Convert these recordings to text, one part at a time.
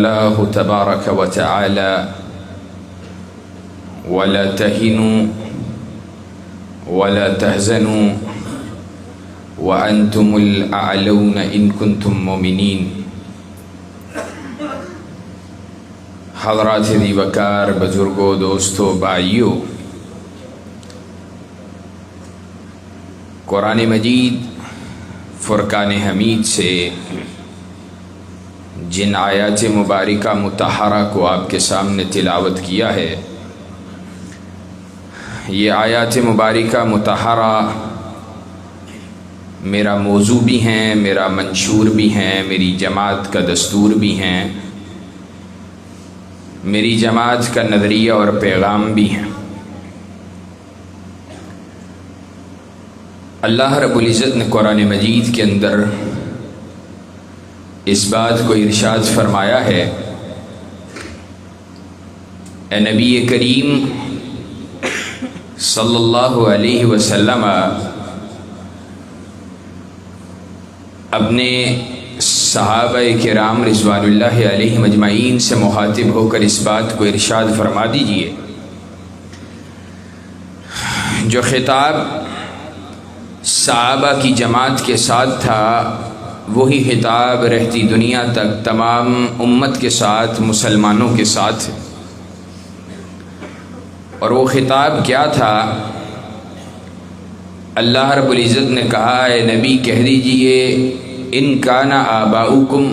الله تبارك وتعالى ولا تهنوا ولا تحزنوا وأنتم الأعلون إن كنتم مؤمنين۔ حضرات ذی وقار، بزرگوں، دوستوں، بھائیوں، قرآن مجید فرقان حمید سے جن آیات مبارکہ مطہرہ کو آپ کے سامنے تلاوت کیا ہے، یہ آیات مبارکہ مطہرہ میرا موضوع بھی ہیں، میرا منشور بھی ہیں، میری جماعت کا دستور بھی ہیں، میری جماعت کا نظریہ اور پیغام بھی ہیں۔ اللہ رب العزت نے قرآن مجید کے اندر اس بات کو ارشاد فرمایا ہے، اے نبی کریم صلی اللہ علیہ وسلم اپنے صحابہ کرام رضوان اللہ علیہم اجمعین سے مخاطب ہو کر اس بات کو ارشاد فرما دیجئے۔ جو خطاب صحابہ کی جماعت کے ساتھ تھا، وہی خطاب رہتی دنیا تک تمام امت کے ساتھ، مسلمانوں کے ساتھ ہے۔ اور وہ خطاب کیا تھا؟ اللہ رب العزت نے کہا، اے نبی کہہ دیجئے ان کان آباؤکم،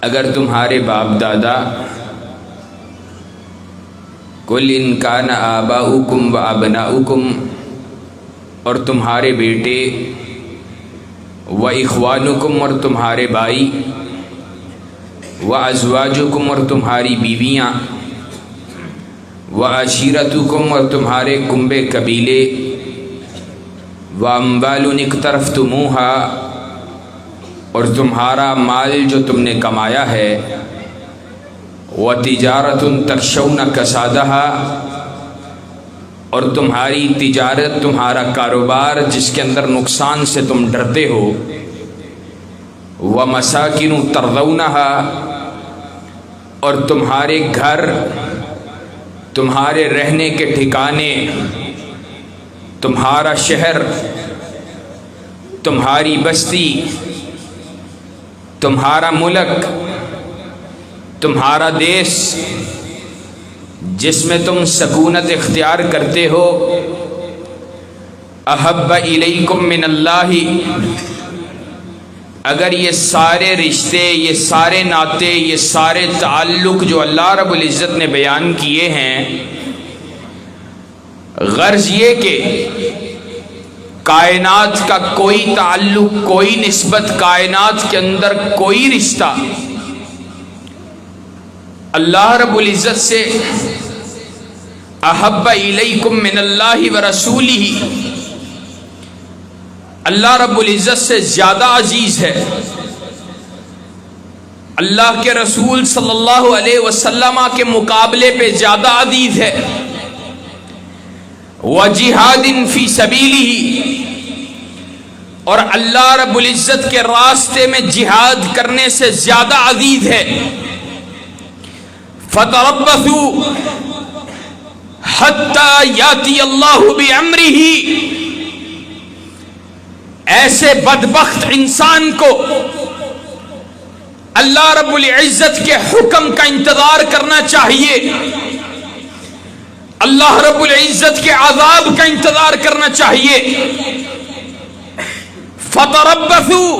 اگر تمہارے باپ دادا، قل ان کان آباؤکم و ابناؤکم، اور تمہارے بیٹے، و اخوانکم، اور تمہارے بھائی، و ازواجکم، اور تمہاری بیویاں، و عشیرتکم، اور تمہارے کنبے قبیلے، وَأَمْوَالٌ اقْتَرَفْتُمُوهَا، اور تمہارا مال جو تم نے کمایا ہے، وَتِجَارَةٌ تَخْشَوْنَ كَسَادَهَا، اور تمہاری تجارت، تمہارا کاروبار جس کے اندر نقصان سے تم ڈرتے ہو، وَمَسَاكِنُ تَرْضَوْنَهَا، اور تمہارے گھر، تمہارے رہنے کے ٹھکانے، تمہارا شہر، تمہاری بستی، تمہارا ملک، تمہارا دیس جس میں تم سکونت اختیار کرتے ہو، احب الیکم من اللہ، اگر یہ سارے رشتے، یہ سارے ناطے، یہ سارے تعلق جو اللہ رب العزت نے بیان کیے ہیں، غرض یہ کہ کائنات کا کوئی تعلق، کوئی نسبت، کائنات کے اندر کوئی رشتہ اللہ رب العزت سے احب الیکم من اللہ ورسولہ، اللہ رب العزت سے زیادہ عزیز ہے، اللہ کے رسول صلی اللہ علیہ وسلم کے مقابلے پہ زیادہ عزیز ہے، وَجِہَادٍ فِي سَبِيلِهِ، اور اللہ رب العزت کے راستے میں جہاد کرنے سے زیادہ عزیز ہے۔ فَتَرَبَّثُوا حَتَّى يَأْتِيَ اللَّهُ بِأَمْرِهِ، ایسے بدبخت انسان کو اللہ رب العزت کے حکم کا انتظار کرنا چاہیے، اللہ رب العزت کے عذاب کا انتظار کرنا چاہیے۔ فَتَرَبَّثُوا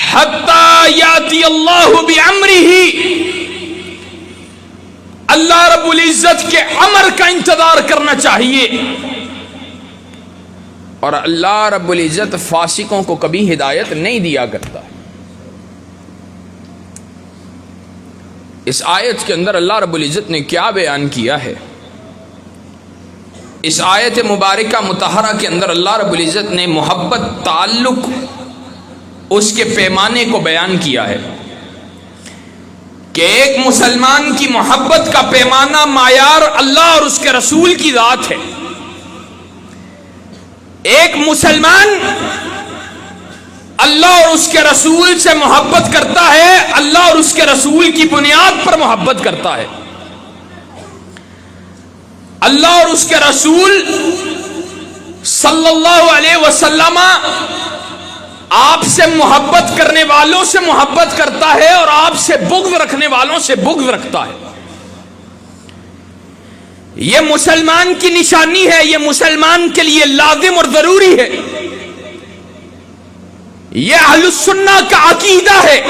حَتَّى يَأْتِيَ اللَّهُ بِأَمْرِهِ، اللہ رب العزت کے امر کا انتظار کرنا چاہیے۔ اور اللہ رب العزت فاسقوں کو کبھی ہدایت نہیں دیا کرتا۔ اس آیت کے اندر اللہ رب العزت نے کیا بیان کیا ہے؟ اس آیت مبارکہ مطہرہ کے اندر اللہ رب العزت نے محبت، تعلق، اس کے پیمانے کو بیان کیا ہے کہ ایک مسلمان کی محبت کا پیمانہ، معیار اللہ اور اس کے رسول کی ذات ہے۔ ایک مسلمان اللہ اور اس کے رسول سے محبت کرتا ہے اور اس کے رسول کی بنیاد پر محبت کرتا ہے. اللہ اور اس کے رسول صلی اللہ علیہ وسلم آپ سے محبت کرنے والوں سے محبت کرتا ہے اور آپ سے بغض رکھنے والوں سے بغض رکھتا ہے. یہ مسلمان کی نشانی ہے, یہ مسلمان کے لیے لازم اور ضروری ہے. یہ اہل السنہ کا عقیدہ ہے.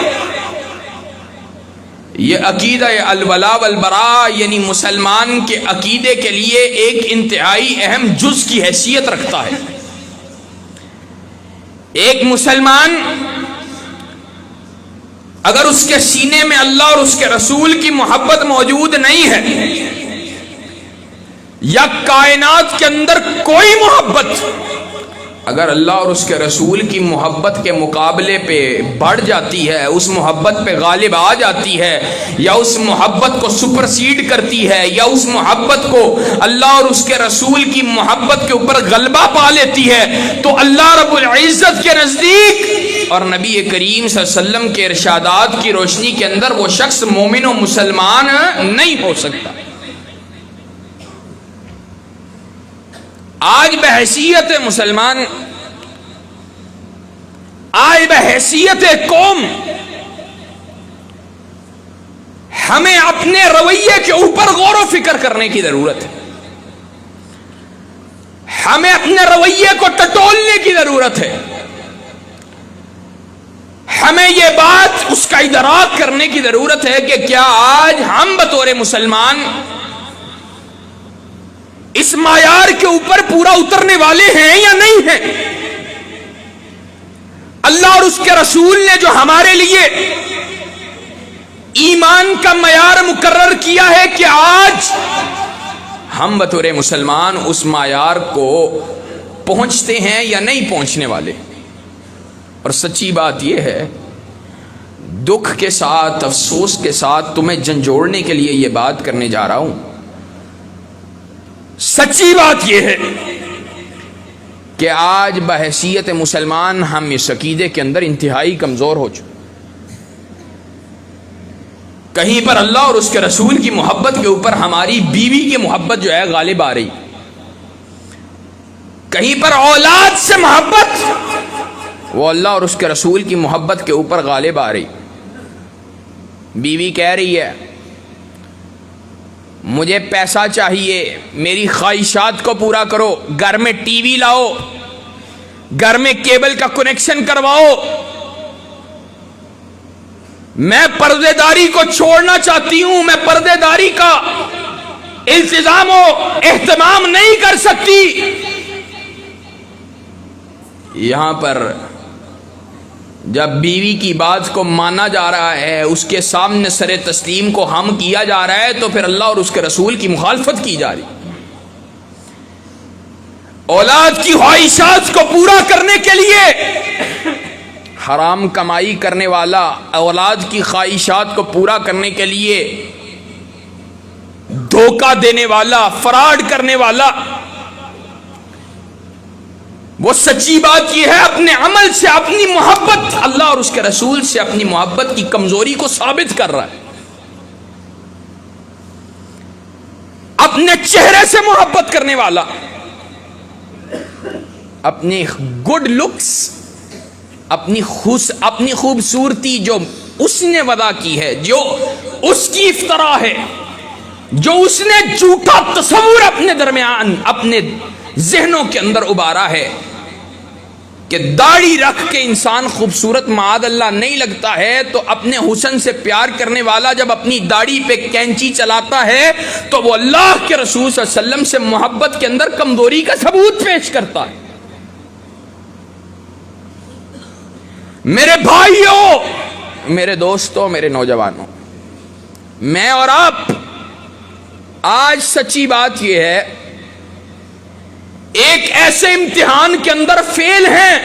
یہ عقیدہ الولاء والبراء یعنی مسلمان کے عقیدے کے لیے ایک انتہائی اہم جز کی حیثیت رکھتا ہے. ایک مسلمان اگر اس کے سینے میں اللہ اور اس کے رسول کی محبت موجود نہیں ہے, یا کائنات کے اندر کوئی محبت اگر اللہ اور اس کے رسول کی محبت کے مقابلے پہ بڑھ جاتی ہے, اس محبت پہ غالب آ جاتی ہے, یا اس محبت کو سپرسیڈ کرتی ہے, یا اس محبت کو اللہ اور اس کے رسول کی محبت کے اوپر غلبہ پا لیتی ہے, تو اللہ رب العزت کے نزدیک اور نبی کریم صلی اللہ علیہ وسلم کے ارشادات کی روشنی کے اندر وہ شخص مومن و مسلمان نہیں ہو سکتا. آج بحیثیت مسلمان, آج بحیثیت قوم, ہمیں اپنے رویے کے اوپر غور و فکر کرنے کی ضرورت ہے. ہمیں اپنے رویے کو ٹٹولنے کی ضرورت ہے. ہمیں یہ بات اس کا ادراک کرنے کی ضرورت ہے کہ کیا آج ہم بطور مسلمان اس معیار کے اوپر پورا اترنے والے ہیں یا نہیں ہیں. اللہ اور اس کے رسول نے جو ہمارے لیے ایمان کا معیار مقرر کیا ہے, کہ آج ہم بطور مسلمان اس معیار کو پہنچتے ہیں یا نہیں پہنچنے والے. اور سچی بات یہ ہے, دکھ کے ساتھ افسوس کے ساتھ تمہیں جھنجھوڑنے کے لیے یہ بات کرنے جا رہا ہوں, سچی بات یہ ہے کہ آج بحیثیت مسلمان ہم اس عقیدے کے اندر انتہائی کمزور ہو چکے. کہیں پر اللہ اور اس کے رسول کی محبت کے اوپر ہماری بیوی کی محبت جو ہے غالب آ رہی, کہیں پر اولاد سے محبت وہ اللہ اور اس کے رسول کی محبت کے اوپر غالب آ رہی. بیوی کہہ رہی ہے مجھے پیسہ چاہیے, میری خواہشات کو پورا کرو, گھر میں ٹی وی لاؤ, گھر میں کیبل کا کنیکشن کرواؤ, میں پردے داری کو چھوڑنا چاہتی ہوں, میں پردے داری کا التزام و اہتمام نہیں کر سکتی. یہاں پر جب بیوی کی بات کو مانا جا رہا ہے, اس کے سامنے سر تسلیم کو ہم کیا جا رہا ہے, تو پھر اللہ اور اس کے رسول کی مخالفت کی جا رہی. اولاد کی خواہشات کو پورا کرنے کے لیے حرام کمائی کرنے والا, اولاد کی خواہشات کو پورا کرنے کے لیے دھوکہ دینے والا, فراڈ کرنے والا, وہ سچی بات یہ ہے اپنے عمل سے اپنی محبت اللہ اور اس کے رسول سے اپنی محبت کی کمزوری کو ثابت کر رہا ہے. اپنے چہرے سے محبت کرنے والا, اپنی گڈ لکس, اپنی خوبصورتی جو اس نے وضع کی ہے, جو اس کی افترا ہے, جو اس نے جھوٹا تصور اپنے درمیان اپنے ذہنوں کے اندر ابھارا ہے کہ داڑھی رکھ کے انسان خوبصورت معاذ اللہ نہیں لگتا ہے, تو اپنے حسن سے پیار کرنے والا جب اپنی داڑھی پہ کینچی چلاتا ہے تو وہ اللہ کے رسول صلی اللہ علیہ وسلم سے محبت کے اندر کمزوری کا ثبوت پیش کرتا ہے. میرے بھائیوں, میرے دوستوں, میرے نوجوانوں, میں اور آپ آج سچی بات یہ ہے ایک ایسے امتحان کے اندر فیل ہیں,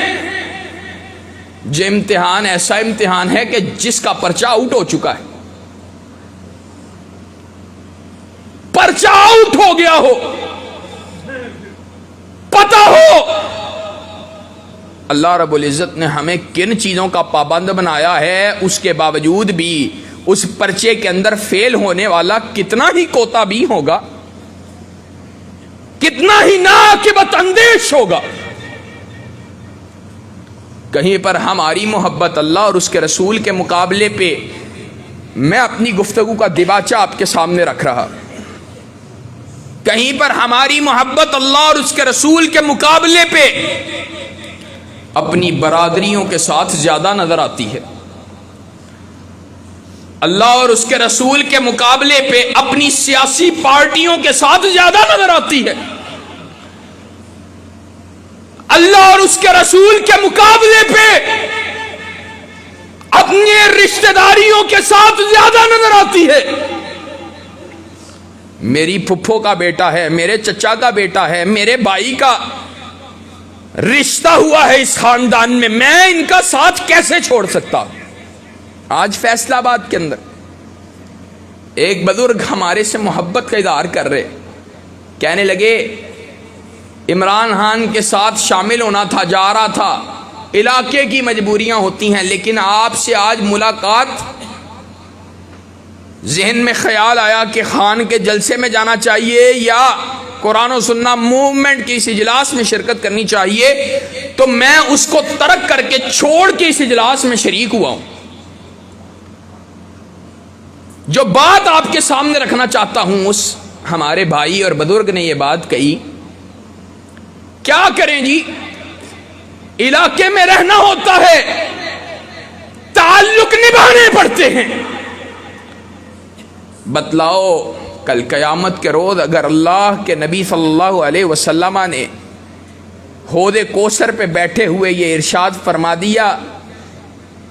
جو امتحان ایسا امتحان ہے کہ جس کا پرچہ آؤٹ ہو چکا ہے, پرچہ آؤٹ ہو گیا ہو, پتہ ہو اللہ رب العزت نے ہمیں کن چیزوں کا پابند بنایا ہے, اس کے باوجود بھی اس پرچے کے اندر فیل ہونے والا کتنا ہی کوتا بھی ہوگا، کتنا ہی ناعاقبت اندیش ہوگا، کہیں پر ہماری محبت اللہ اور اس کے رسول کے مقابلے پہ میں اپنی گفتگو کا دیباچہ آپ کے سامنے رکھ رہا، کہیں پر ہماری محبت اللہ اور اس کے رسول کے مقابلے پہ اپنی برادریوں کے ساتھ زیادہ نظر آتی ہے، اللہ اور اس کے رسول کے مقابلے پہ اپنی سیاسی پارٹیوں کے ساتھ زیادہ نظر آتی ہے، اللہ اور اس کے رسول کے مقابلے پہ اپنے رشتہ داریوں کے ساتھ زیادہ نظر آتی ہے۔ میری پھپھو کا بیٹا ہے، میرے چچا کا بیٹا ہے، میرے بھائی کا رشتہ ہوا ہے اس خاندان میں ان کا ساتھ کیسے چھوڑ سکتا؟ آج فیصلہ آباد کے اندر ایک بزرگ ہمارے سے محبت کا اظہار کر رہے، کہنے لگے عمران خان کے ساتھ شامل ہونا تھا، جا رہا تھا، علاقے کی مجبوریاں ہوتی ہیں، لیکن آپ سے آج ملاقات، ذہن میں خیال آیا کہ خان کے جلسے میں جانا چاہیے یا قرآن و سنہ موومنٹ کی اس اجلاس میں شرکت کرنی چاہیے، تو میں اس کو ترک کر کے چھوڑ کے اس اجلاس میں شریک ہوا ہوں۔ جو بات آپ کے سامنے رکھنا چاہتا ہوں، اس ہمارے بھائی اور بزرگ نے یہ بات کہی، کیا کریں جی، علاقے میں رہنا ہوتا ہے، تعلق نبھانے پڑتے ہیں۔ بتلاؤ کل قیامت کے روز اگر اللہ کے نبی صلی اللہ علیہ وسلم نے حوض کوثر پہ بیٹھے ہوئے یہ ارشاد فرما دیا،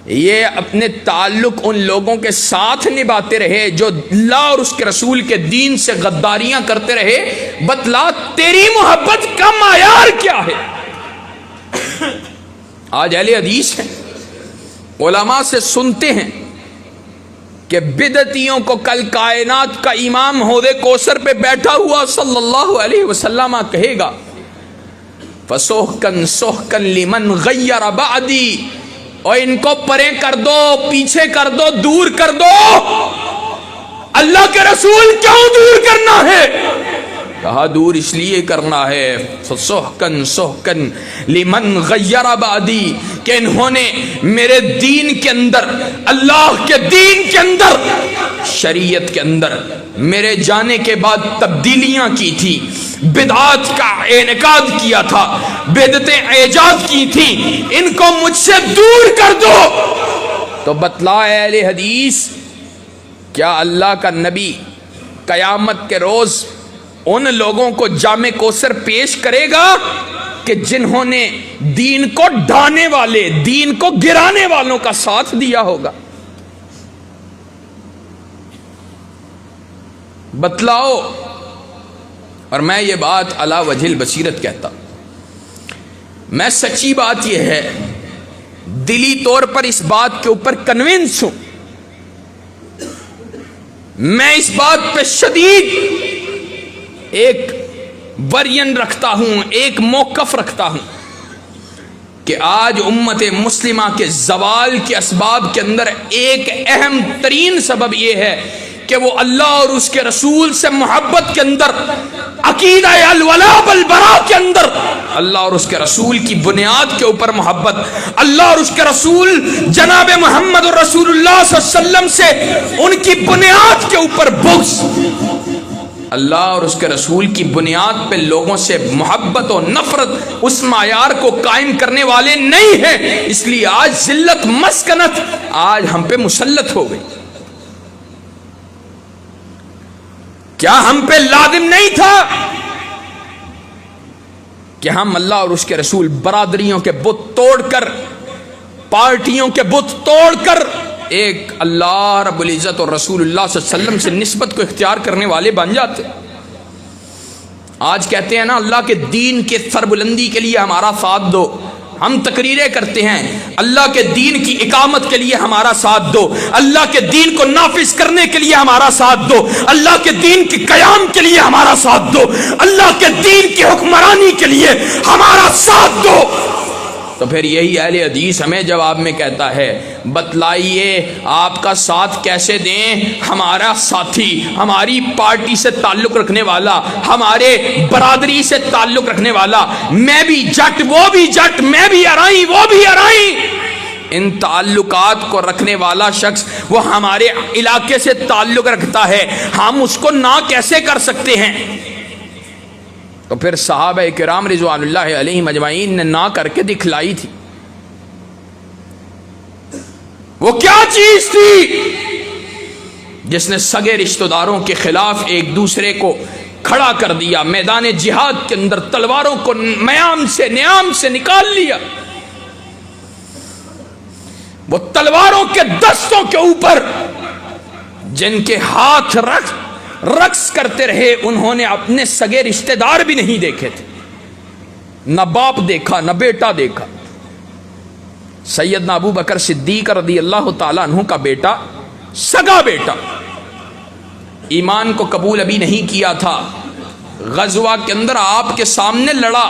یہ اپنے تعلق ان لوگوں کے ساتھ نبھاتے رہے جو اللہ اور اس کے رسول کے دین سے غداریاں کرتے رہے، بتلا تیری محبت کا معیار کیا ہے؟ آج اہل حدیث ہیں، علماء سے سنتے ہیں کہ بدعتیوں کو کل کائنات کا امام حوض کوثر پہ بیٹھا ہوا صلی اللہ علیہ وسلم کہے گا فَسُحْقًا سُحْقًا لِمَنْ غَيَّرَ بَعْدِي، اور ان کو پرے کر دو، پیچھے کر دو، دور کر دو۔ اللہ کے رسول کیوں دور کرنا ہے؟ کہا دور اس لیے کرنا ہے فَسُحْقًا سُحْقًا لِمَنْ غَيَّرَ بَعْدِي، کہ انہوں نے میرے دین کے اندر، اللہ کے دین کے اندر، شریعت کے اندر میرے جانے کے بعد تبدیلیاں کی تھی، بدعات کا انعقاد کیا تھا، بدعتیں ایجاد کی تھی، ان کو مجھ سے دور کر دو۔ تو بتلا اہل حدیث، کیا اللہ کا نبی قیامت کے روز ان لوگوں کو جامع کوثر پیش کرے گا کہ جنہوں نے دین کو ڈھانے والے، دین کو گرانے والوں کا ساتھ دیا ہوگا؟ بتلاؤ۔ اور میں یہ بات علی وجہ البصیرت کہتا، میں سچی بات یہ ہے، دلی طور پر اس بات کے اوپر کنونس ہوں، میں اس بات پہ شدید ایک ورین رکھتا ہوں، ایک موقف رکھتا ہوں کہ آج امت مسلمہ کے زوال کے اسباب کے اندر ایک اہم ترین سبب یہ ہے کہ وہ اللہ اور اس کے رسول سے محبت کے اندر، عقیدہ الولاء والبراء کے اندر اللہ اور اس کے رسول کی بنیاد کے اوپر محبت، اللہ اور اس کے رسول جناب محمد رسول اللہ صلی اللہ علیہ وسلم سے ان کی بنیاد کے اوپر بغض، اللہ اور اس کے رسول کی بنیاد پہ لوگوں سے محبت و نفرت اس معیار کو قائم کرنے والے نہیں ہیں، اس لیے آج ذلت مسکنت آج ہم پہ مسلط ہو گئی۔ کیا ہم پہ لازم نہیں تھا کہ ہم اللہ اور اس کے رسول، برادریوں کے بت توڑ کر، پارٹیوں کے بت توڑ کر ایک اللہ رب العزت اور رسول اللہ صلی اللہ علیہ وسلم سے نسبت کو اختیار کرنے والے بن جاتے؟ آج کہتے ہیں نا اللہ کے دین کے سربلندی کے لیے ہمارا ساتھ دو، ہم تقریریں کرتے ہیں اللہ کے دین کی اقامت کے لیے ہمارا ساتھ دو، اللہ کے دین کو نافذ کرنے کے لیے ہمارا ساتھ دو، اللہ کے دین کے قیام کے لیے ہمارا ساتھ دو، اللہ کے دین کی حکمرانی کے لیے ہمارا ساتھ دو۔ تو پھر یہی اہل حدیث ہمیں جواب میں کہتا ہے بتلائیے آپ کا ساتھ کیسے دیں، ہمارا ساتھی ہماری پارٹی سے تعلق رکھنے والا، ہمارے برادری سے تعلق رکھنے والا، میں بھی جٹ وہ بھی جٹ، میں بھی ارائی وہ بھی ارائی، ان تعلقات کو رکھنے والا شخص وہ ہمارے علاقے سے تعلق رکھتا ہے، ہم اس کو نہ کیسے کر سکتے ہیں؟ تو پھر صحابہ کرام رضوان اللہ علیہم اجمعین نے نہ کر کے دکھلائی تھی۔ وہ کیا چیز تھی جس نے سگے رشتہ داروں کے خلاف ایک دوسرے کو کھڑا کر دیا، میدان جہاد کے اندر تلواروں کو نیام سے نکال لیا؟ وہ تلواروں کے دستوں کے اوپر جن کے ہاتھ رقص کرتے رہے، انہوں نے اپنے سگے رشتہ دار بھی نہیں دیکھے تھے، نہ باپ دیکھا نہ بیٹا دیکھا۔ سیدنا ابو بکر صدیق رضی اللہ تعالیٰ عنہ کا بیٹا، سگا بیٹا، ایمان کو قبول ابھی نہیں کیا تھا، غزوہ کے اندر آپ کے سامنے لڑا،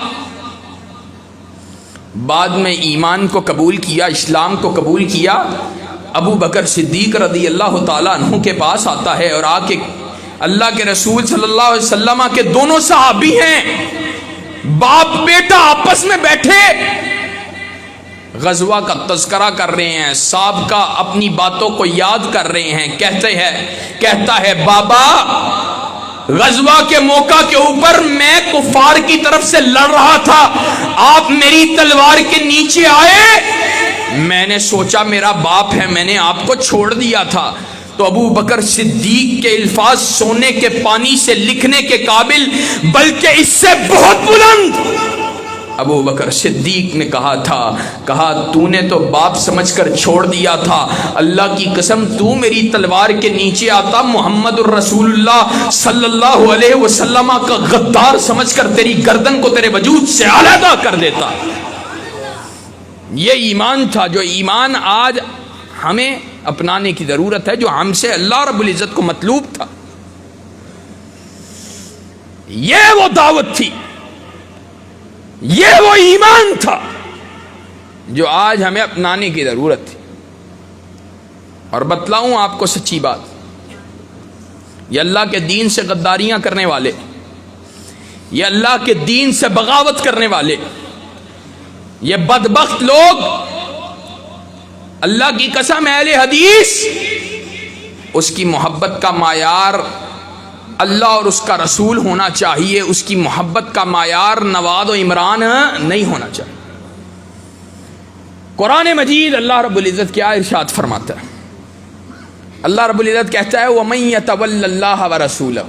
بعد میں ایمان کو قبول کیا، اسلام کو قبول کیا۔ ابو بکر صدیق رضی اللہ تعالیٰ عنہ کے پاس آتا ہے اور آ کے اللہ کے رسول صلی اللہ علیہ وسلم کے دونوں صحابی ہیں، باپ بیٹا آپس میں بیٹھے غزوہ کا تذکرہ کر رہے ہیں، سابقہ اپنی باتوں کو یاد کر رہے ہیں۔ کہتا ہے بابا، غزوہ کے موقع کے اوپر میں کفار کی طرف سے لڑ رہا تھا، آپ میری تلوار کے نیچے آئے، میں نے سوچا میرا باپ ہے، میں نے آپ کو چھوڑ دیا تھا۔ تو ابو بکر صدیق کے الفاظ سونے کے پانی سے لکھنے کے قابل، بلکہ اس سے بہت بلند۔ ابو بکر صدیق نے کہا تو نے تو باپ سمجھ کر چھوڑ دیا تھا، اللہ کی قسم تو میری تلوار کے نیچے آتا، محمد الرسول اللہ صلی اللہ علیہ وسلم کا غدار سمجھ کر تیری گردن کو تیرے وجود سے علیحدہ کر دیتا۔ یہ ایمان تھا، جو ایمان آج ہمیں اپنانے کی ضرورت ہے، جو ہم سے اللہ رب العزت کو مطلوب تھا۔ یہ وہ دعوت تھی، یہ وہ ایمان تھا جو آج ہمیں اپنانے کی ضرورت تھی۔ اور بتلاؤں آپ کو سچی بات، یہ اللہ کے دین سے غداریاں کرنے والے، یہ اللہ کے دین سے بغاوت کرنے والے، یہ بدبخت لوگ، اللہ کی قسم اہل حدیث، اس کی محبت کا معیار اللہ اور اس کا رسول ہونا چاہیے، اس کی محبت کا معیار نواد و عمران نہیں ہونا چاہیے۔ قرآن مجید اللہ رب العزت کیا ارشاد فرماتا ہے؟ اللہ رب العزت کہتا ہے وَمَن يَتَوَلَّ اللَّهَ وَرَسُولَهُ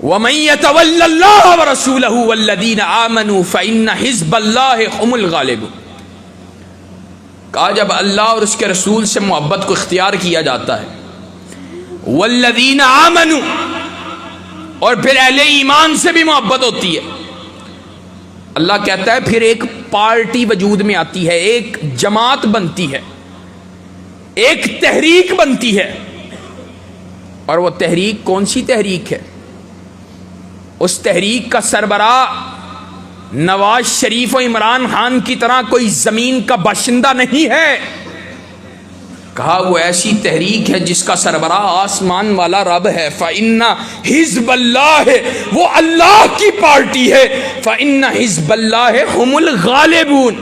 وَمَن يَتَوَلَّ اللَّهَ وَرَسُولَهُ وَالَّذِينَ آمَنُوا فَإِنَّ حِزْبَ اللَّهِ هُمُ الْغَالِبُونَ۔ کہا جب اللہ اور اس کے رسول سے محبت کو اختیار کیا جاتا ہے، والذین آمنوا، اور پھر اہل ایمان سے بھی محبت ہوتی ہے، اللہ کہتا ہے پھر ایک پارٹی وجود میں آتی ہے، ایک جماعت بنتی ہے، ایک تحریک بنتی ہے۔ اور وہ تحریک کون سی تحریک ہے؟ اس تحریک کا سربراہ نواز شریف و عمران خان کی طرح کوئی زمین کا باشندہ نہیں ہے، کہا وہ ایسی تحریک ہے جس کا سربراہ آسمان والا رب ہے۔ فَإِنَّ حِزْبَ اللَّهِ، وہ اللہ کی پارٹی ہے، فَإِنَّ حِزْبَ اللَّهِ هُمُ الْغَالِبُونَ۔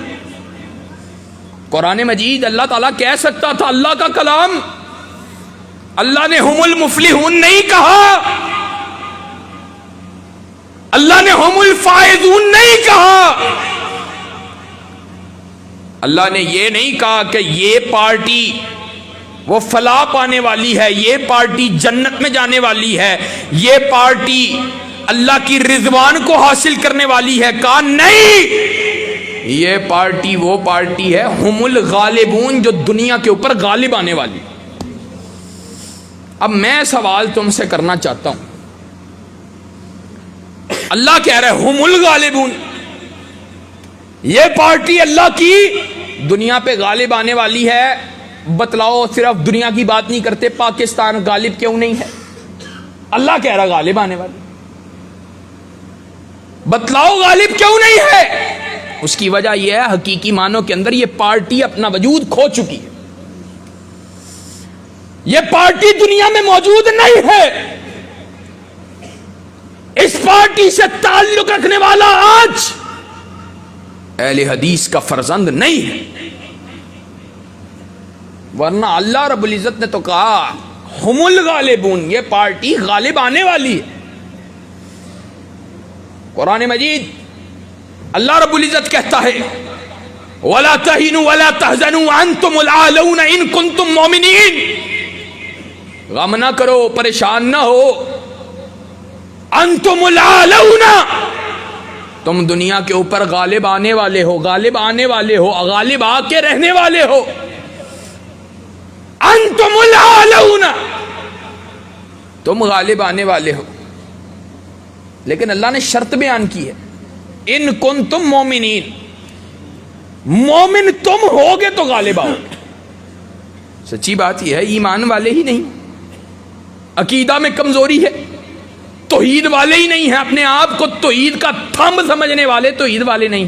قرآن مجید اللہ تعالیٰ کہہ سکتا تھا، اللہ کا کلام، اللہ نے ہم المفلحون نہیں کہا، اللہ نے ہم الفائزون نہیں کہا، اللہ نے یہ نہیں کہا کہ یہ پارٹی وہ فلاح پانے والی ہے، یہ پارٹی جنت میں جانے والی ہے، یہ پارٹی اللہ کی رضوان کو حاصل کرنے والی ہے۔ کہا نہیں، یہ پارٹی وہ پارٹی ہے ہم الغالبون، جو دنیا کے اوپر غالب آنے والی۔ اب میں سوال تم سے کرنا چاہتا ہوں، اللہ کہہ رہا ہے ہم الغالبون، یہ پارٹی اللہ کی دنیا پہ غالب آنے والی ہے، بتلاؤ صرف دنیا کی بات نہیں کرتے، پاکستان غالب کیوں نہیں ہے؟ اللہ کہہ رہا غالب آنے والی، بتلاؤ غالب کیوں نہیں ہے؟ اس کی وجہ یہ ہے حقیقی معنوں کے اندر یہ پارٹی اپنا وجود کھو چکی ہے، یہ پارٹی دنیا میں موجود نہیں ہے۔ اس پارٹی سے تعلق رکھنے والا آج اہل حدیث کا فرزند نہیں ہے، ورنہ اللہ رب العزت نے تو کہا ہم الغالبون، یہ پارٹی غالب آنے والی ہے۔ قرآن مجید اللہ رب العزت کہتا ہے وَلَا تَهِنُوا وَلَا تَحْزَنُوا وَأَنْتُمُ الْأَعْلَوْنَ إِن كُنتُم مُؤْمِنِينَ، غم نہ کرو، پریشان نہ ہو، انتم العالون، تم دنیا کے اوپر غالب آنے والے ہو، غالب آنے والے ہو، غالب آ کے رہنے والے ہو، انتم العالون، تم غالب آنے والے ہو۔ لیکن اللہ نے شرط بیان کی ہے ان کنتم مومنین، مومن تم ہوگے تو غالب آؤ گے۔ سچی بات یہ ہے ایمان والے ہی نہیں، عقیدہ میں کمزوری ہے، توحید والے ہی نہیں ہیں، اپنے آپ کو توحید کا تھمب سمجھنے والے توحید والے نہیں،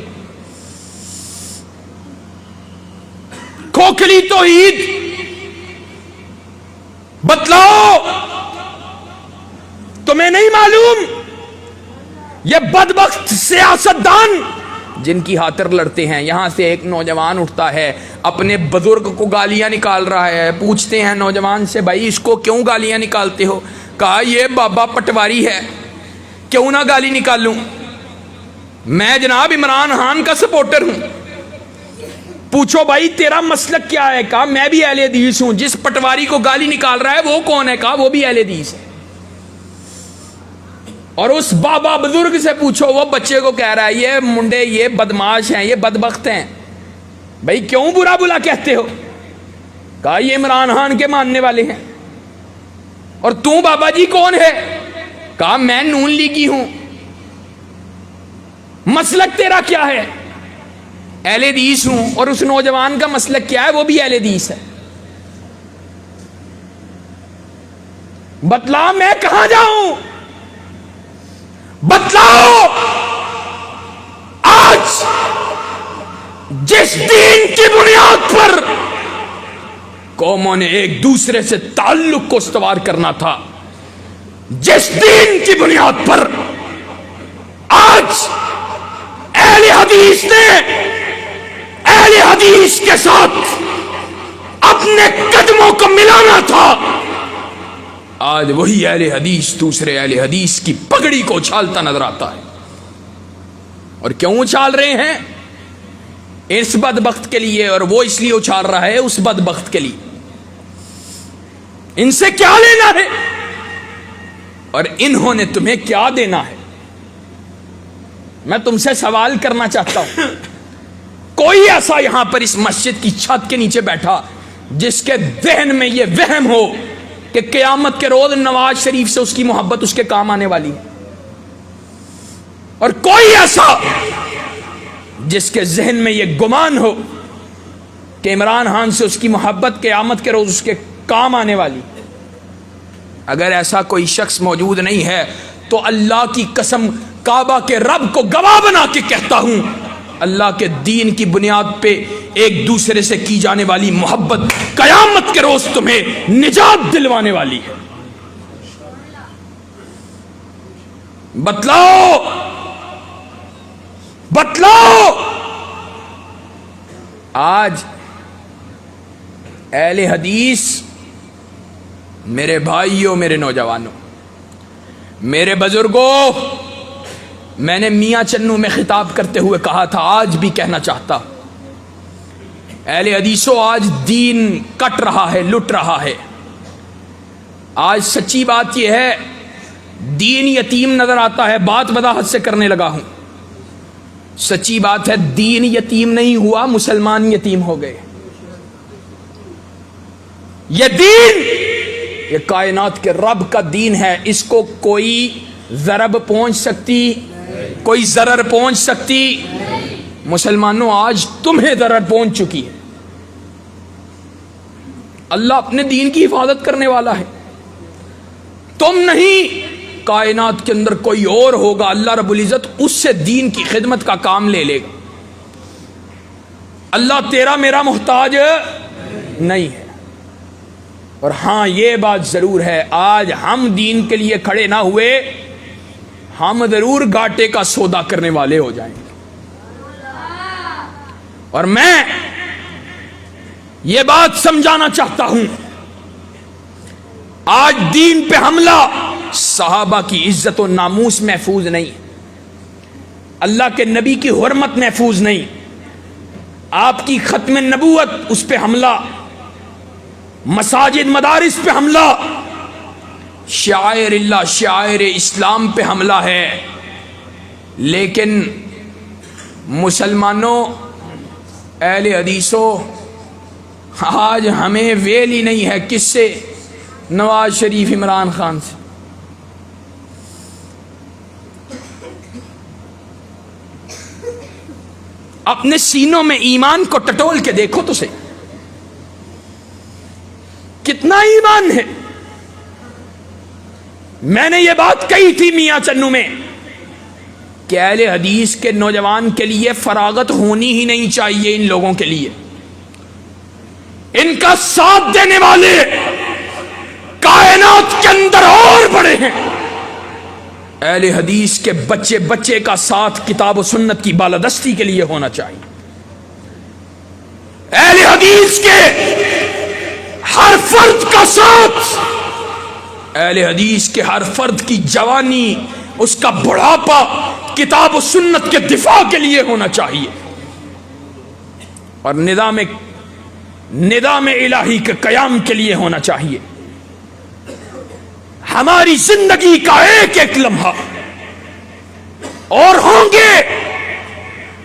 کھوکھلی توحید۔ بتلاؤ تمہیں نہیں معلوم یہ بدبخت سیاستدان جن کی خاطر لڑتے ہیں، یہاں سے ایک نوجوان اٹھتا ہے اپنے بزرگ کو گالیاں نکال رہا ہے، پوچھتے ہیں نوجوان سے بھائی اس کو کیوں گالیاں نکالتے ہو؟ کہا یہ بابا پٹواری ہے، کیوں نہ گالی نکالوں، میں جناب عمران خان کا سپورٹر ہوں۔ پوچھو بھائی تیرا مسلک کیا ہے؟ کہا میں بھی اہل حدیث ہوں۔ جس پٹواری کو گالی نکال رہا ہے وہ کون ہے؟ کہا وہ بھی اہل حدیث ہے۔ اور اس بابا بزرگ سے پوچھو، وہ بچے کو کہہ رہا ہے یہ منڈے یہ بدماش ہیں، یہ بدبخت ہیں، بھائی کیوں برا بلا کہتے ہو؟ کہا یہ عمران خان کے ماننے والے ہیں۔ اور تو بابا جی کون ہے؟ کہا میں نون لیگی ہوں۔ مسلک تیرا کیا ہے؟ اہل حدیث ہوں۔ اور اس نوجوان کا مسلک کیا ہے؟ وہ بھی اہل حدیث ہے۔ بتلا میں کہاں جاؤں؟ بتلاؤ آج جس دین کی بنیاد پر قوموں نے ایک دوسرے سے تعلق کو استوار کرنا تھا، جس دین کی بنیاد پر آج اہل حدیث نے اہل حدیث کے ساتھ اپنے قدموں کو ملانا تھا، آج وہی اہل حدیث دوسرے اہل حدیث کی پگڑی کو اچھالتا نظر آتا ہے۔ اور کیوں اچھال رہے ہیں؟ اس بدبخت کے لیے، اور وہ اس لیے اچھال رہا ہے اس بدبخت کے لیے۔ ان سے کیا لینا ہے اور انہوں نے تمہیں کیا دینا ہے؟ میں تم سے سوال کرنا چاہتا ہوں، کوئی ایسا یہاں پر اس مسجد کی چھت کے نیچے بیٹھا جس کے ذہن میں یہ وہم ہو کہ قیامت کے روز نواز شریف سے اس کی محبت اس کے کام آنے والی ہے؟ اور کوئی ایسا جس کے ذہن میں یہ گمان ہو کہ عمران خان سے اس کی محبت قیامت کے روز اس کے کام آنے والی؟ اگر ایسا کوئی شخص موجود نہیں ہے تو اللہ کی قسم کعبہ کے رب کو گواہ بنا کے کہتا ہوں، اللہ کے دین کی بنیاد پہ ایک دوسرے سے کی جانے والی محبت قیامت کے روز تمہیں نجات دلوانے والی ہے۔ بتلاؤ بتلاؤ آج اہل حدیث، میرے بھائیوں، میرے نوجوانوں، میرے بزرگوں، میں نے میاں چنو میں خطاب کرتے ہوئے کہا تھا، آج بھی کہنا چاہتا، اہل حدیثوں آج دین کٹ رہا ہے، لٹ رہا ہے۔ آج سچی بات یہ ہے دین یتیم نظر آتا ہے، بات وضاحت سے کرنے لگا ہوں، سچی بات ہے دین یتیم نہیں ہوا، مسلمان یتیم ہو گئے۔ یہ دین یہ کائنات کے رب کا دین ہے، اس کو کوئی ضرب پہنچ سکتی، کوئی ضرر پہنچ سکتی؟ مسلمانوں آج تمہیں ضرر پہنچ چکی ہے۔ اللہ اپنے دین کی حفاظت کرنے والا ہے، تم نہیں، کائنات کے اندر کوئی اور ہوگا، اللہ رب العزت اس سے دین کی خدمت کا کام لے لے گا۔ اللہ تیرا میرا محتاج نہیں ہے۔ اور ہاں یہ بات ضرور ہے، آج ہم دین کے لیے کھڑے نہ ہوئے، ہم ضرور گاٹے کا سودا کرنے والے ہو جائیں گے۔ اور میں یہ بات سمجھانا چاہتا ہوں، آج دین پہ حملہ، صحابہ کی عزت و ناموس محفوظ نہیں، اللہ کے نبی کی حرمت محفوظ نہیں، آپ کی ختم نبوت اس پہ حملہ، مساجد مدارس پہ حملہ، شعائر اللہ شعائر اسلام پہ حملہ ہے۔ لیکن مسلمانوں، اہل حدیثوں، آج ہمیں ویل ہی نہیں ہے کس سے؟ نواز شریف، عمران خان سے۔ اپنے سینوں میں ایمان کو ٹٹول کے دیکھو تو صحیح، کتنا ایمان ہے۔ میں نے یہ بات کہی تھی میاں چنو میں کہ اہل حدیث کے نوجوان کے لیے فراغت ہونی ہی نہیں چاہیے، ان لوگوں کے لیے، ان کا ساتھ دینے والے کائنات کے اندر اور بڑے ہیں۔ اہل حدیث کے بچے بچے کا ساتھ کتاب و سنت کی بالادستی کے لیے ہونا چاہیے۔ اہل حدیث کے ہر فرد کا ساتھ، اہل حدیث کے ہر فرد کی جوانی، اس کا بڑھاپا کتاب و سنت کے دفاع کے لیے ہونا چاہیے، اور نظام الہی کے قیام کے لیے ہونا چاہیے۔ ہماری زندگی کا ایک ایک لمحہ، اور ہوں گے،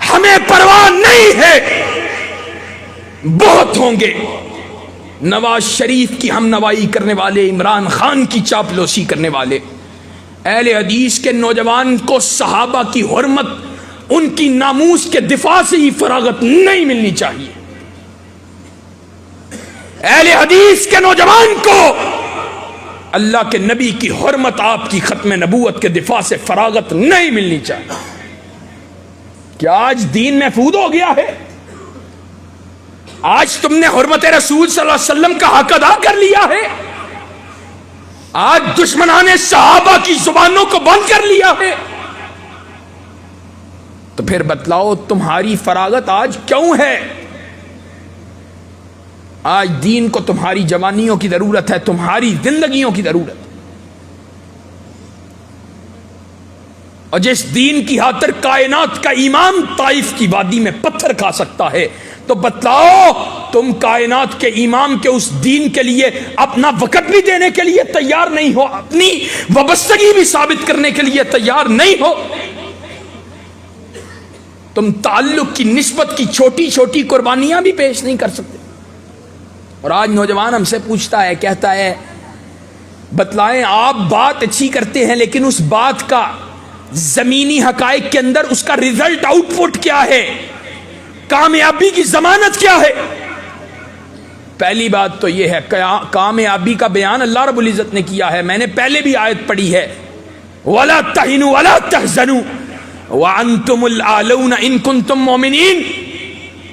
ہمیں پرواہ نہیں ہے، بہت ہوں گے۔ نواز شریف کی ہم نوائی کرنے والے، عمران خان کی چاپلوسی کرنے والے، اہل حدیث کے نوجوان کو صحابہ کی حرمت، ان کی ناموس کے دفاع سے ہی فراغت نہیں ملنی چاہیے۔ اہل حدیث کے نوجوان کو اللہ کے نبی کی حرمت، آپ کی ختم نبوت کے دفاع سے فراغت نہیں ملنی چاہیے۔ کیا آج دین محفوظ ہو گیا ہے؟ آج تم نے حرمت رسول صلی اللہ علیہ وسلم کا حق ادا کر لیا ہے؟ آج دشمنان صحابہ کی زبانوں کو بند کر لیا ہے؟ تو پھر بتلاؤ تمہاری فراغت آج کیوں ہے؟ آج دین کو تمہاری جوانیوں کی ضرورت ہے، تمہاری زندگیوں کی ضرورت ہے، اور جس دین کی خاطر کائنات کا امام طائف کی وادی میں پتھر کھا سکتا ہے، تو بتلاؤ تم کائنات کے امام کے اس دین کے لیے اپنا وقت بھی دینے کے لیے تیار نہیں ہو، اپنی وابستگی بھی ثابت کرنے کے لیے تیار نہیں ہو۔ تم تعلق کی نسبت کی چھوٹی چھوٹی قربانیاں بھی پیش نہیں کر سکتے۔ اور آج نوجوان ہم سے پوچھتا ہے، کہتا ہے بتلائیں آپ بات اچھی کرتے ہیں، لیکن اس بات کا زمینی حقائق کے اندر اس کا ریزلٹ آؤٹ پٹ کیا ہے، کامیابی کی ضمانت کیا ہے؟ پہلی بات تو یہ ہے، کامیابی کا بیان اللہ رب العزت نے کیا ہے، میں نے پہلے بھی آیت پڑھی ہے، وَلَا تَهِنُوا وَلَا تَحْزَنُوا وَأَنْتُمُ الْأَعْلَوْنَ إِن كُنتُم مُؤْمِنِينَ۔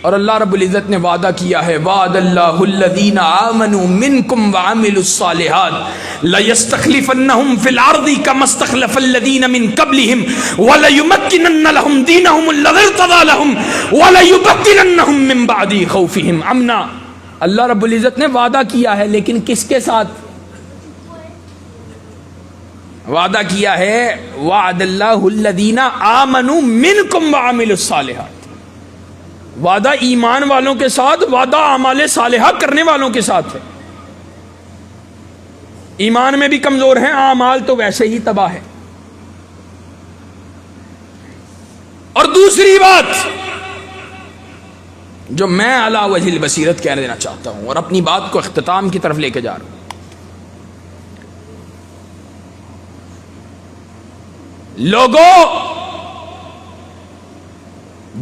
اور اللہ رب العزت نے وعدہ کیا ہے، وعد اللہ الذین آمنوا منکم وعملوا الصالحات لیستخلفنہم فی الارض کما استخلف الذین من قبلہم ولیمکنن لہم دینہم الذی ارتضی لہم ولیبدلنہم من بعد خوفہم امنا۔ اللہ رب العزت نے وعدہ کیا ہے، لیکن کس کے ساتھ وعدہ کیا ہے؟ وعد اللہ الذین آمنوا منکم وعملوا الصالحات، وعدہ ایمان والوں کے ساتھ، وعدہ اعمال صالحہ کرنے والوں کے ساتھ ہے۔ ایمان میں بھی کمزور ہیں، اعمال تو ویسے ہی تباہ ہے۔ اور دوسری بات جو میں علی وجہ البصیرت کہہ دینا چاہتا ہوں، اور اپنی بات کو اختتام کی طرف لے کے جا رہا ہوں، لوگوں،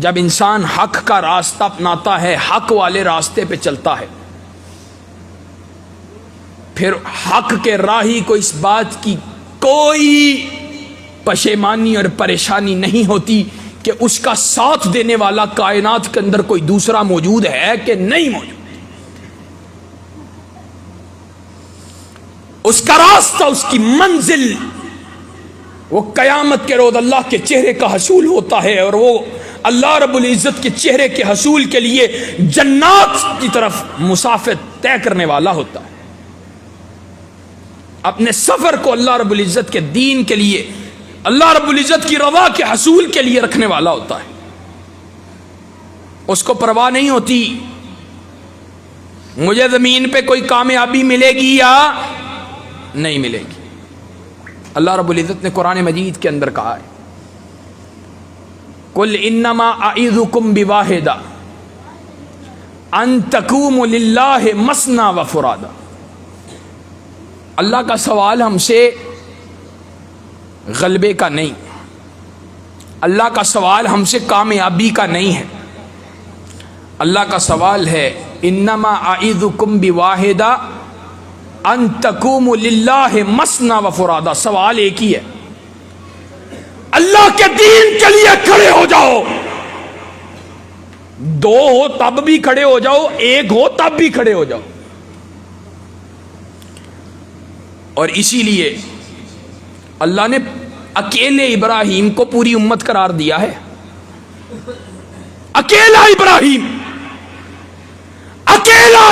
جب انسان حق کا راستہ اپناتا ہے، حق والے راستے پہ چلتا ہے، پھر حق کے راہی کو اس بات کی کوئی پشیمانی اور پریشانی نہیں ہوتی کہ اس کا ساتھ دینے والا کائنات کے اندر کوئی دوسرا موجود ہے کہ نہیں موجود. اس کا راستہ، اس کی منزل، وہ قیامت کے روز اللہ کے چہرے کا حصول ہوتا ہے، اور وہ اللہ رب العزت کے چہرے کے حصول کے لیے جنات کی طرف مسافر طے کرنے والا ہوتا ہے. اپنے سفر کو اللہ رب العزت کے دین کے لیے، اللہ رب العزت کی رضا کے حصول کے لیے رکھنے والا ہوتا ہے. اس کو پرواہ نہیں ہوتی مجھے زمین پہ کوئی کامیابی ملے گی یا نہیں ملے گی. اللہ رب العزت نے قرآن مجید کے اندر کہا ہے قل انما اعظکم بواحدہ ان تقوموا للہ مثنی وفرادا. اللہ کا سوال ہم سے غلبے کا نہیں، اللہ کا سوال ہم سے کامیابی کا نہیں ہے. اللہ کا سوال ہے انما اعظکم بواحدہ ان تقوموا للہ مثنی وفرادا. سوال ایک ہی ہے، اللہ کے دین کے لیے کھڑے ہو جاؤ. دو ہو تب بھی کھڑے ہو جاؤ، ایک ہو تب بھی کھڑے ہو جاؤ. اور اسی لیے اللہ نے اکیلے ابراہیم کو پوری امت قرار دیا ہے. اکیلا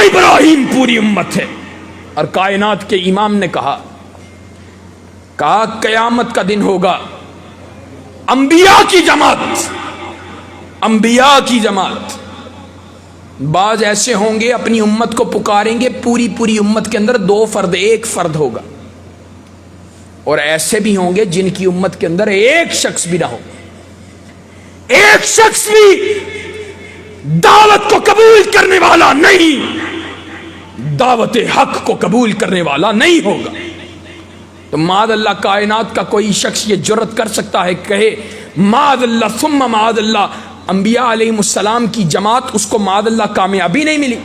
ابراہیم پوری امت ہے. اور کائنات کے امام نے کہا قیامت کا دن ہوگا، انبیاء کی جماعت بعض ایسے ہوں گے اپنی امت کو پکاریں گے، پوری امت کے اندر دو فرد، ایک فرد ہوگا. اور ایسے بھی ہوں گے جن کی امت کے اندر ایک شخص بھی نہ ہو، ایک شخص بھی دعوت کو قبول کرنے والا نہیں، دعوت حق کو قبول کرنے والا نہیں ہوگا. تو معاذ اللہ کائنات کا کوئی شخص یہ جرت کر سکتا ہے کہے معاذ اللہ ثم معاذ اللہ انبیاء علیہ السلام کی جماعت اس کو معاذ اللہ کامیابی نہیں ملی؟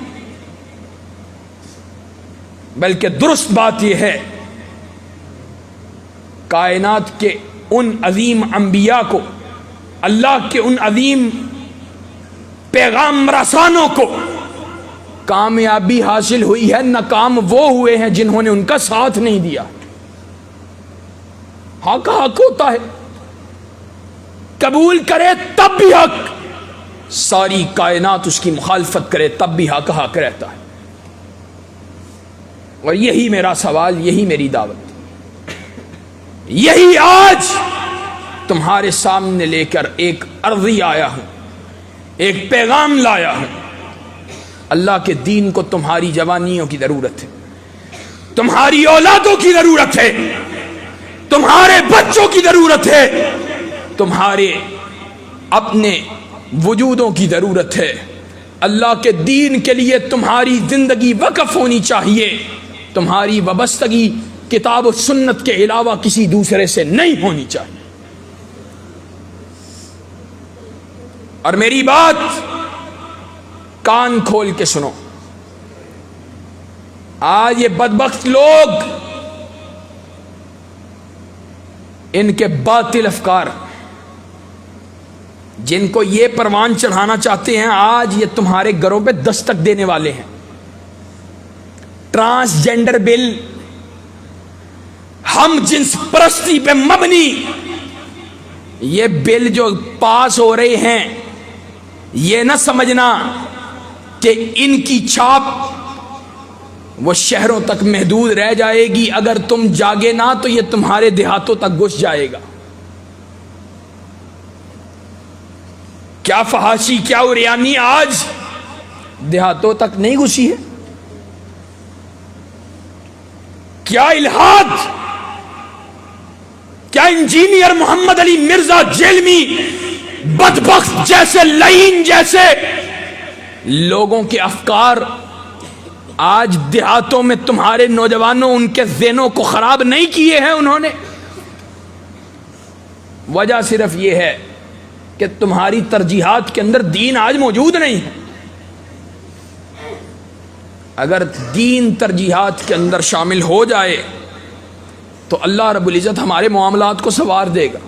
بلکہ درست بات یہ ہے کائنات کے ان عظیم انبیاء کو، اللہ کے ان عظیم پیغام رسانوں کو کامیابی حاصل ہوئی ہے، ناکام وہ ہوئے ہیں جنہوں نے ان کا ساتھ نہیں دیا. حق ہوتا ہے، قبول کرے تب بھی حق، ساری کائنات اس کی مخالفت کرے تب بھی حق رہتا ہے. اور یہی میرا سوال، یہی میری دعوت، یہی آج تمہارے سامنے لے کر ایک عرضی آیا ہوں، ایک پیغام لایا ہوں. اللہ کے دین کو تمہاری جوانیوں کی ضرورت ہے، تمہاری اولادوں کی ضرورت ہے، تمہارے بچوں کی ضرورت ہے، تمہارے اپنے وجودوں کی ضرورت ہے. اللہ کے دین کے لیے تمہاری زندگی وقف ہونی چاہیے. تمہاری وابستگی کتاب و سنت کے علاوہ کسی دوسرے سے نہیں ہونی چاہیے. اور میری بات کان کھول کے سنو. آج یہ بدبخت لوگ، ان کے باطل افکار جن کو یہ پروان چڑھانا چاہتے ہیں، آج یہ تمہارے گھروں پہ دستک دینے والے ہیں. ٹرانسجینڈر بل، ہم جنس پرستی پہ مبنی یہ بل جو پاس ہو رہے ہیں، یہ نہ سمجھنا کہ ان کی چھاپ وہ شہروں تک محدود رہ جائے گی. اگر تم جاگے نہ تو یہ تمہارے دیہاتوں تک گھس جائے گا. کیا فحاشی، کیا عریانی آج دیہاتوں تک نہیں گھسی ہے؟ کیا الہاد، کیا انجینئر محمد علی مرزا جیلمی بدبخت جیسے لعین جیسے لوگوں کے افکار آج دیہاتوں میں تمہارے نوجوانوں ان کے ذہنوں کو خراب نہیں کیے ہیں؟ انہوں نے وجہ صرف یہ ہے کہ تمہاری ترجیحات کے اندر دین آج موجود نہیں ہے. اگر دین ترجیحات کے اندر شامل ہو جائے تو اللہ رب العزت ہمارے معاملات کو سنوار دے گا.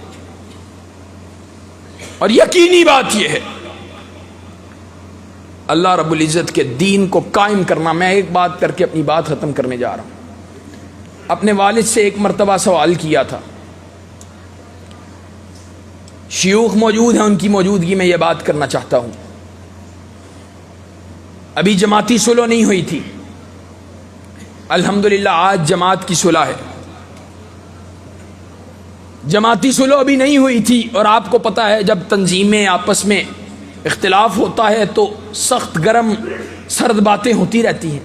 اور یقینی بات یہ ہے اللہ رب العزت کے دین کو قائم کرنا. میں ایک بات کر کے اپنی بات ختم کرنے جا رہا ہوں. اپنے والد سے ایک مرتبہ سوال کیا تھا, شیوخ موجود ہیں, ان کی موجودگی میں یہ بات کرنا چاہتا ہوں. ابھی جماعتی صلح نہیں ہوئی تھی, الحمدللہ آج جماعت کی صلح ہے. جماعتی صلح ابھی نہیں ہوئی تھی, اور آپ کو پتہ ہے جب تنظیمیں آپس میں اختلاف ہوتا ہے تو سخت گرم سرد باتیں ہوتی رہتی ہیں.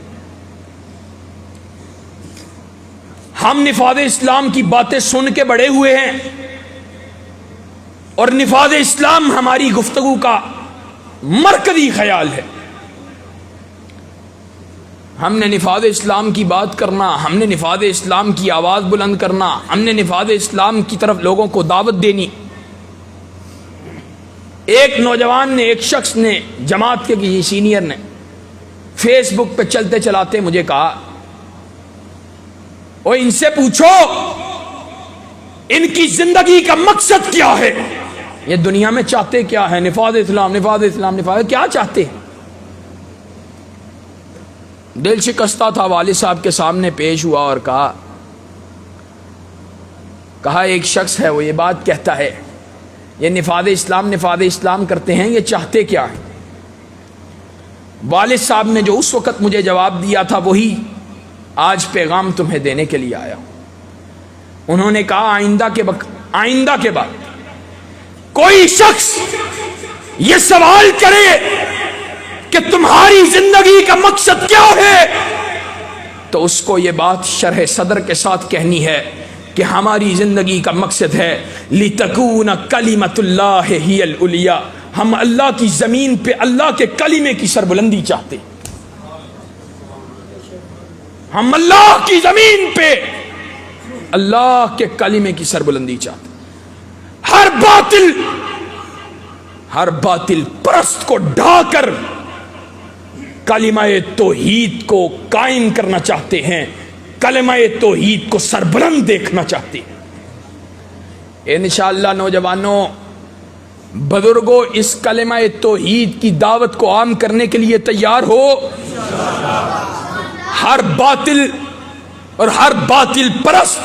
ہم نفاذ اسلام کی باتیں سن کے بڑے ہوئے ہیں, اور نفاذ اسلام ہماری گفتگو کا مرکزی خیال ہے. ہم نے نفاذ اسلام کی بات کرنا, ہم نے نفاذ اسلام کی آواز بلند کرنا, ہم نے نفاذ اسلام کی طرف لوگوں کو دعوت دینی. ایک نوجوان نے, ایک شخص نے, جماعت کے کسی سینئر نے فیس بک پہ چلتے چلاتے مجھے کہا, اور ان سے پوچھو ان کی زندگی کا مقصد کیا ہے, یہ دنیا میں چاہتے کیا ہے؟ نفاذ اسلام, نفاذ اسلام, نفاذ, کیا چاہتے ہیں؟ دل شکستہ تھا, والد صاحب کے سامنے پیش ہوا اور کہا ایک شخص ہے, وہ یہ بات کہتا ہے یہ نفاذ اسلام کرتے ہیں, یہ چاہتے کیا ہیں؟ والد صاحب نے جو اس وقت مجھے جواب دیا تھا وہی آج پیغام تمہیں دینے کے لیے آیا ہوں. انہوں نے کہا آئندہ کے بعد کوئی شخص یہ سوال کرے کہ تمہاری زندگی کا مقصد کیا ہے, تو اس کو یہ بات شرح صدر کے ساتھ کہنی ہے کہ ہماری زندگی کا مقصد ہے لِتَكُونَ كَلِمَةُ اللَّهِ هِيَ الْعُلْيَا, ہم اللہ کی زمین پہ اللہ کے کلمے کی سربلندی چاہتے, ہم اللہ کی زمین پہ اللہ کے کلمے کی سربلندی چاہتے. ہر باطل پرست کو ڈھا کر کلمہ توحید کو قائم کرنا چاہتے ہیں, کلمہ توحید کو سربلند دیکھنا چاہتے ہیں. انشاءاللہ نوجوانوں, بزرگوں, اس کلمہ توحید کی دعوت کو عام کرنے کے لیے تیار ہو. ہر باطل اور ہر باطل پرست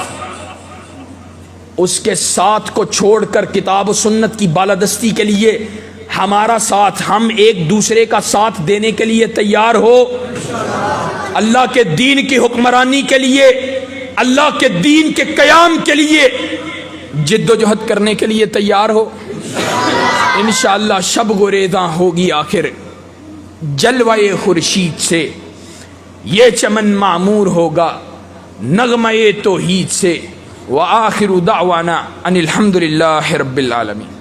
اس کے ساتھ کو چھوڑ کر کتاب و سنت کی بالادستی کے لیے ہمارا ساتھ, ہم ایک دوسرے کا ساتھ دینے کے لیے تیار ہو. اللہ کے دین کی حکمرانی کے لیے, اللہ کے دین کے قیام کے لیے جد و جہد کرنے کے لیے تیار ہو. انشاءاللہ شب گریزاں ہوگی آخر, جلوہ خورشید سے یہ چمن معمور ہوگا نغمہ توحید سے. وآخر دعوانا ان الحمد للہ رب العالمین.